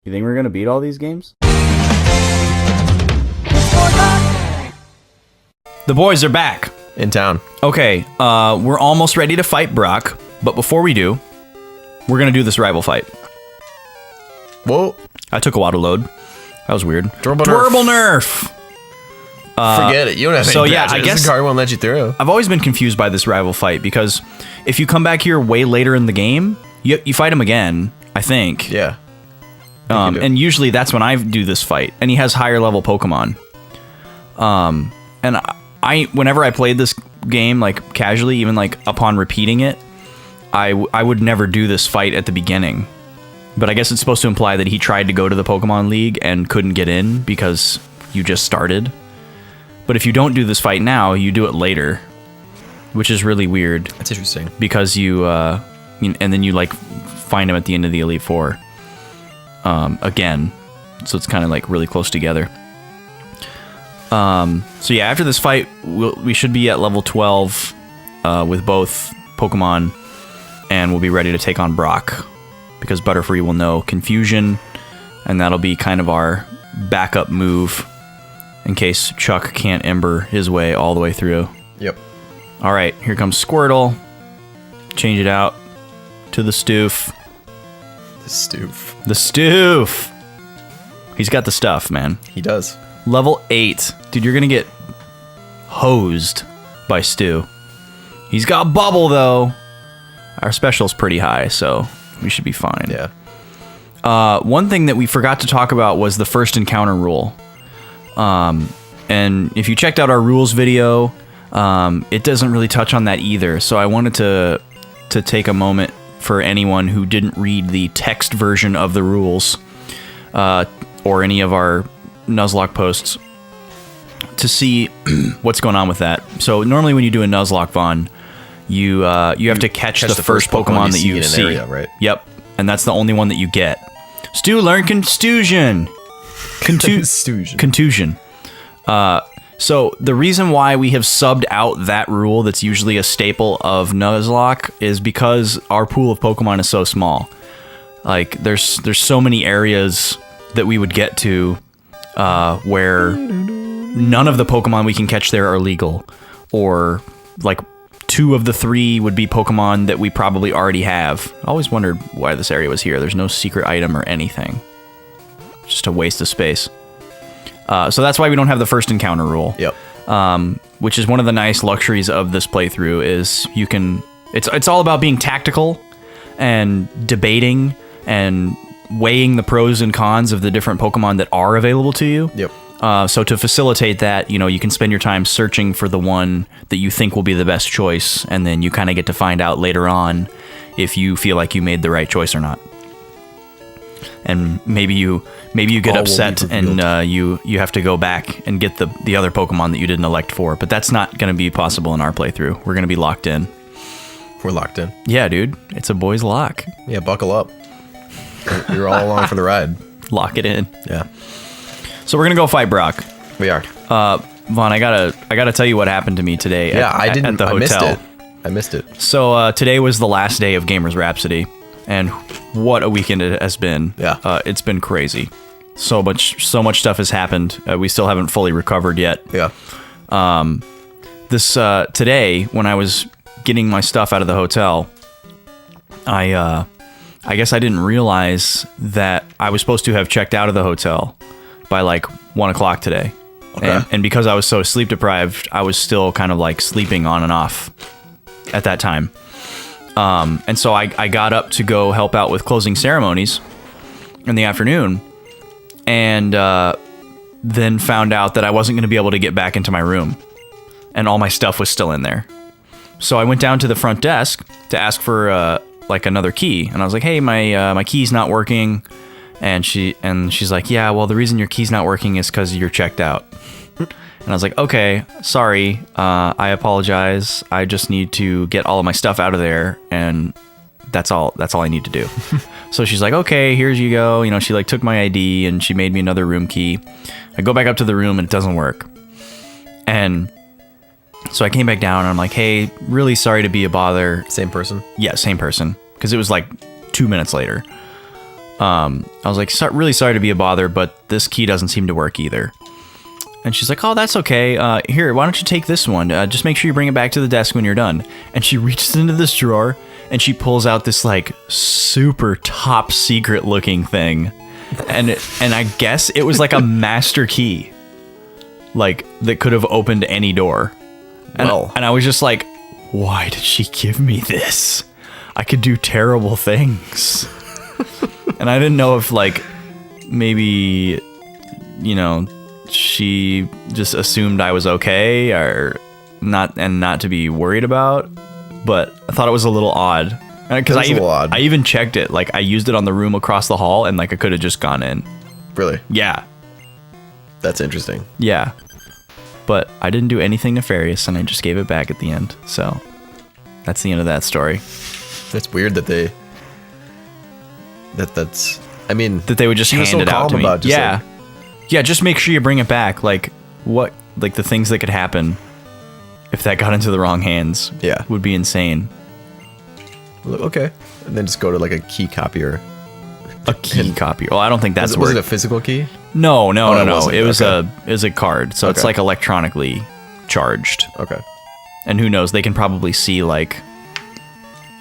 You think we're gonna beat all these games? The boys are back. In town. Okay, we're almost ready to fight Brock, but before we do, we're gonna do this rival fight. Whoa. I took a while to load. That was weird. Dwarble Nerf! Forget it. You don't have any so yeah, I badges. guess the card won't let you through. I've always been confused by this rival fight because if you come back here way later in the game, you fight him again, I think. Yeah. And usually that's when I do this fight, and he has higher level Pokemon. And whenever I played this game like casually, even like upon repeating it, I would never do this fight at the beginning. But I guess it's supposed to imply that he tried to go to the Pokemon League and couldn't get in because you just started. But if you don't do this fight now, you do it later, which is really weird. That's interesting. Because and then you like find him at the end of the Elite Four again. So it's kind of like really close together. So yeah, after this fight, we should be at level 12 with both Pokemon, and we'll be ready to take on Brock. Because Butterfree will know Confusion, and that'll be kind of our backup move in case Chuck can't Ember his way all the way through. Yep. All right, here comes Squirtle. Change it out to the Stoof. The Stoof. The Stoof! He's got the stuff, man. He does. Level 8. Dude, you're going to get hosed by Stu. He's got Bubble, though. Our special's pretty high, so we should be fine. Yeah. One thing that we forgot to talk about was the first encounter rule. And if you checked out our rules video, it doesn't really touch on that either. So I wanted to take a moment for anyone who didn't read the text version of the rules, or any of our Nuzlocke posts, to see what's going on with that. So normally when you do a Nuzlocke, Vaughn, you have to catch the first Pokemon that you see. Area, right? Yep. And that's the only one that you get. Stu, learn Contusion. Contusion. So the reason why we have subbed out that rule that's usually a staple of Nuzlocke is because our pool of Pokemon is so small. Like, there's so many areas that we would get to where none of the Pokemon we can catch there are legal. Or, like, 2 of the 3 would be Pokemon that we probably already have. I always wondered why this area was here. There's no secret item or anything. Just a waste of space. So that's why we don't have the first encounter rule. Yep. Which is one of the nice luxuries of this playthrough is you can... It's all about being tactical and debating and weighing the pros and cons of the different Pokemon that are available to you. Yep. So to facilitate that, you can spend your time searching for the one that you think will be the best choice, and then you kind of get to find out later on if you feel like you made the right choice or not. And maybe you get upset and you have to go back and get the other Pokemon that you didn't elect for, but that's not going to be possible in our playthrough. We're going to be locked in. We're locked in. Yeah, dude. It's a boys lock. Yeah, buckle up. You're all along for the ride. Lock it in. Yeah. So we're gonna go fight Brock. We are. Vaughn, I gotta tell you what happened to me today. Yeah, at the hotel. I missed it. So today was the last day of Gamers Rhapsody, and what a weekend it has been. Yeah. It's been crazy. So much stuff has happened. We still haven't fully recovered yet. Yeah. This today, when I was getting my stuff out of the hotel, I guess I didn't realize that I was supposed to have checked out of the hotel by like 1 o'clock today. Okay. And because I was so sleep deprived, I was still kind of like sleeping on and off at that time. And so I got up to go help out with closing ceremonies in the afternoon, and then found out that I wasn't going to be able to get back into my room, and all my stuff was still in there. So I went down to the front desk to ask for like another key, and I was like, "Hey, my key's not working." And she's like, "Yeah, well, the reason your key's not working is because you're checked out." And I was like, "Okay, sorry. I apologize. I just need to get all of my stuff out of there, and that's all I need to do." So she's like, "Okay, here you go." She like took my ID and she made me another room key. I go back up to the room and it doesn't work. And so I came back down and I'm like, "Hey, really sorry to be a bother." Same person? Yeah, same person. Because it was like 2 minutes later. I was like, really sorry to be a bother, but this key doesn't seem to work either. And she's like, oh, that's okay. Here, why don't you take this one? Just make sure you bring it back to the desk when you're done. And she reaches into this drawer and she pulls out this like super top secret looking thing. And I guess it was like a master key, like that could have opened any door. And I was just like, why did she give me this? I could do terrible things. And I didn't know if like maybe, you know, she just assumed I was okay or not, and not to be worried about. But I thought it was a little odd. Because I even checked it. Like, I used it on the room across the hall, and, like, I could have just gone in. Really? Yeah. That's interesting. Yeah. But I didn't do anything nefarious, and I just gave it back at the end. So, that's the end of that story. It's weird that they... That's... I mean... That they would just hand it out to me. Yeah. Yeah, just make sure you bring it back. Like, what... Like, the things that could happen if that got into the wrong hands. Yeah. Would be insane. Okay. And then just go to like a key copier. A key copier. Well, I don't think that's was it a physical key? No. It was okay. a card. So it's like electronically charged. Okay. And who knows, they can probably see like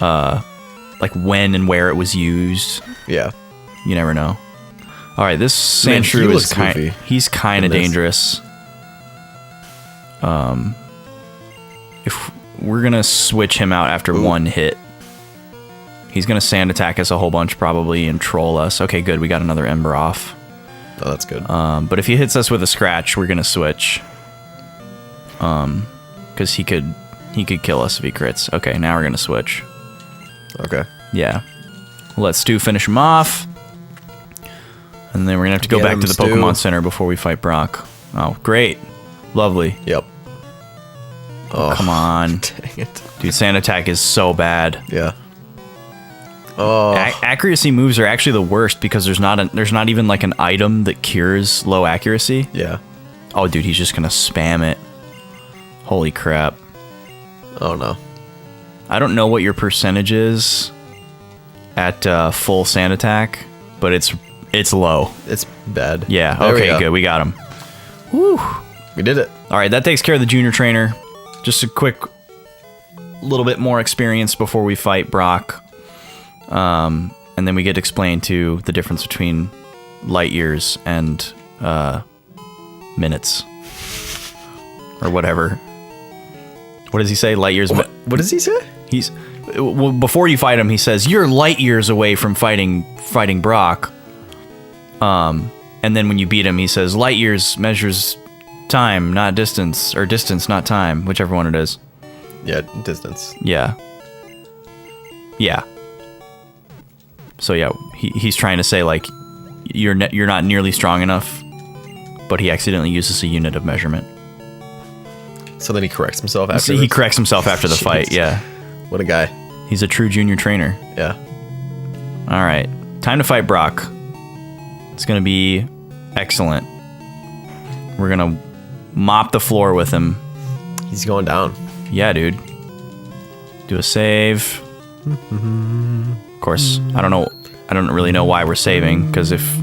when and where it was used. Yeah. You never know. All right, this Sandshrew is he's kind of dangerous. If we're going to switch him out after one hit. He's going to sand attack us a whole bunch probably and troll us. Okay, good. We got another Ember off. Oh, that's good. But if he hits us with a scratch, we're going to switch. Because he could kill us if he crits. Okay, now we're going to switch. Okay. Yeah. Let Stu finish him off. And then we're going to have to go back to the Pokemon Center before we fight Brock. Oh, great. Lovely. Yep. Oh, come on. Dang it. Dude, sand attack is so bad. Yeah. Oh. Accuracy moves are actually the worst because there's not even like an item that cures low accuracy. Yeah. Oh, dude, he's just gonna spam it. Holy crap. Oh no. I don't know what your percentage is at full sand attack, but it's low. It's bad. Yeah. Okay, good. We got him. Woo. We did it. All right, that takes care of the junior trainer. Just a quick little bit more experience before we fight Brock. And then we get explained to the difference between light years and minutes or whatever. What does he say? Light years. What does he say? Before you fight him, he says you're light years away from fighting Brock. And then when you beat him, he says light years measures time, not distance, or distance, not time, whichever one it is. Yeah, distance. Yeah. Yeah. So yeah, he's trying to say like you're not nearly strong enough, but he accidentally uses a unit of measurement. So then he corrects himself after. He corrects himself after the fight. Yeah. What a guy. He's a true junior trainer. Yeah. All right, time to fight Brock. It's gonna be excellent. We're gonna mop the floor with him. He's going down. Yeah, dude. Do a save. Of course, I don't really know why we're saving, because if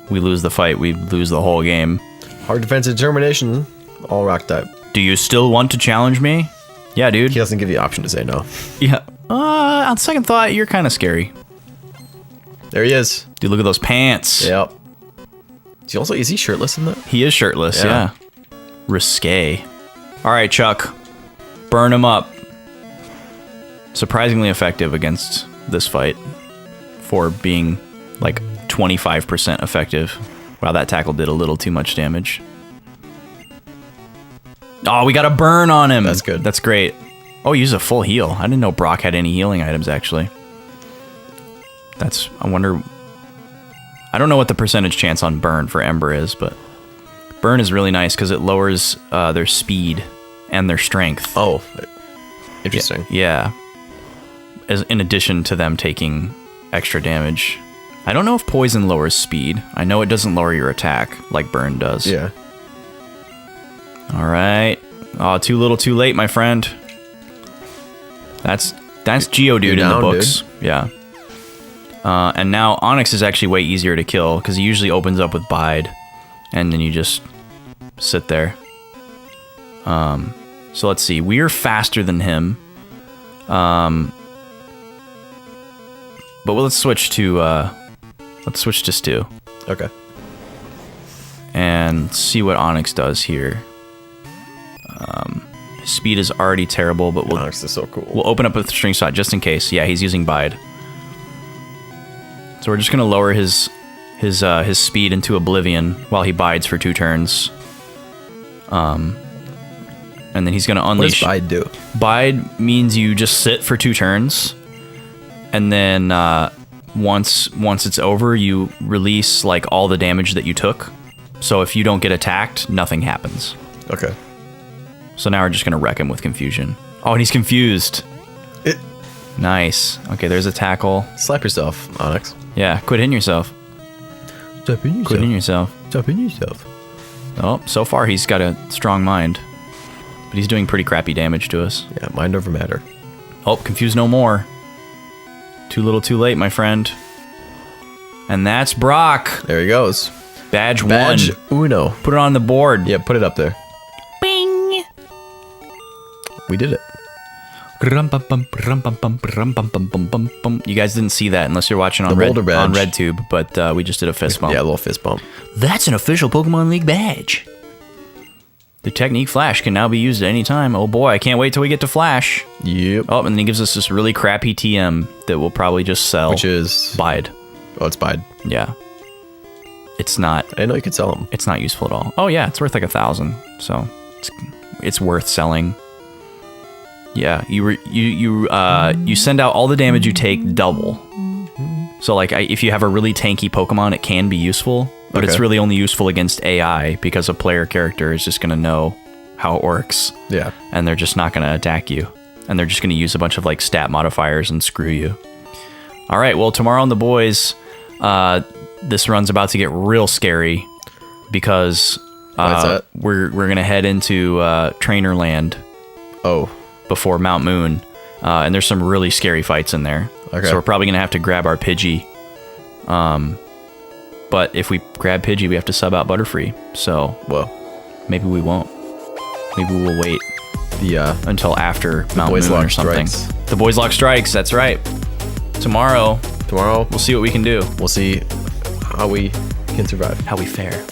we lose the fight, we lose the whole game. Hard defense and determination, all rock type. Do you still want to challenge me? Yeah, dude. He doesn't give you the option to say no. Yeah. On second thought, you're kind of scary. There he is. Dude, look at those pants. Yep. Is he shirtless in that? He is shirtless, yeah. Risque. All right, Chuck. Burn him up. Surprisingly effective against this fight for being like 25% effective. Wow, that tackle did a little too much damage. Oh, we got a burn on him. That's good. That's great. Oh, use a full heal. I didn't know Brock had any healing items, actually. I wonder... I don't know what the percentage chance on burn for Ember is, but burn is really nice because it lowers their speed and their strength. Oh, interesting. Yeah. In addition to them taking extra damage. I don't know if poison lowers speed. I know it doesn't lower your attack like burn does. Yeah. All right. Oh, too little, too late, my friend. That's Geodude in the books. Dude. Yeah. And now Onyx is actually way easier to kill because he usually opens up with Bide, and then you just sit there. So let's see. We're faster than him. But let's switch to Stu. Okay. And see what Onyx does here. His speed is already terrible, but Onyx is so cool. we'll open up with string shot just in case. Yeah, he's using Bide. So we're just gonna lower his speed into oblivion while he bides for 2 turns. And then he's gonna unleash. What does Bide do? Bide means you just sit for 2 turns, and then once it's over, you release like all the damage that you took. So if you don't get attacked, nothing happens. Okay. So now we're just gonna wreck him with confusion. Oh, and he's confused. Nice. Okay, there's a tackle. Slap yourself, Onyx. Yeah, quit hitting yourself. Stop hitting yourself. Quit hitting yourself. Stop hitting yourself. Oh, so far he's got a strong mind. But he's doing pretty crappy damage to us. Yeah, mind over matter. Oh, confuse no more. Too little too late, my friend. And that's Brock. There he goes. Badge 1. Badge uno. Put it on the board. Yeah, put it up there. Bing! We did it. You guys didn't see that unless you're watching on The Boulder badge. on RedTube, but we just did a fist bump. Yeah, a little fist bump. That's an official Pokemon League badge. The Technique Flash can now be used at any time. Oh boy, I can't wait till we get to Flash. Yep. Oh, and then he gives us this really crappy TM that will probably just sell. Which is Bide. Oh, it's Bide. Yeah. It's not. I know you could sell them. It's not useful at all. Oh yeah, it's worth like 1,000. So it's worth selling. Yeah, you send out all the damage you take double. So like if you have a really tanky Pokemon, it can be useful, but it's Okay. really only useful against AI because a player character is just gonna know how it works. Yeah. And they're just not gonna attack you, and they're just gonna use a bunch of like stat modifiers and screw you. All right, well tomorrow on the boys, this run's about to get real scary because Why's that? we're gonna head into Trainer Land Oh. before Mount Moon, and there's some really scary fights in there. Okay. So we're probably gonna have to grab our Pidgey. But if we grab Pidgey, we have to sub out Butterfree. So Whoa. maybe we won't. Maybe we'll wait The until after Mount Moon BOYSLOCKE or something. strikes. The BOYSLOCKE strikes. That's right. Tomorrow tomorrow we'll see what we can do. we'll see how we can survive. How we fare.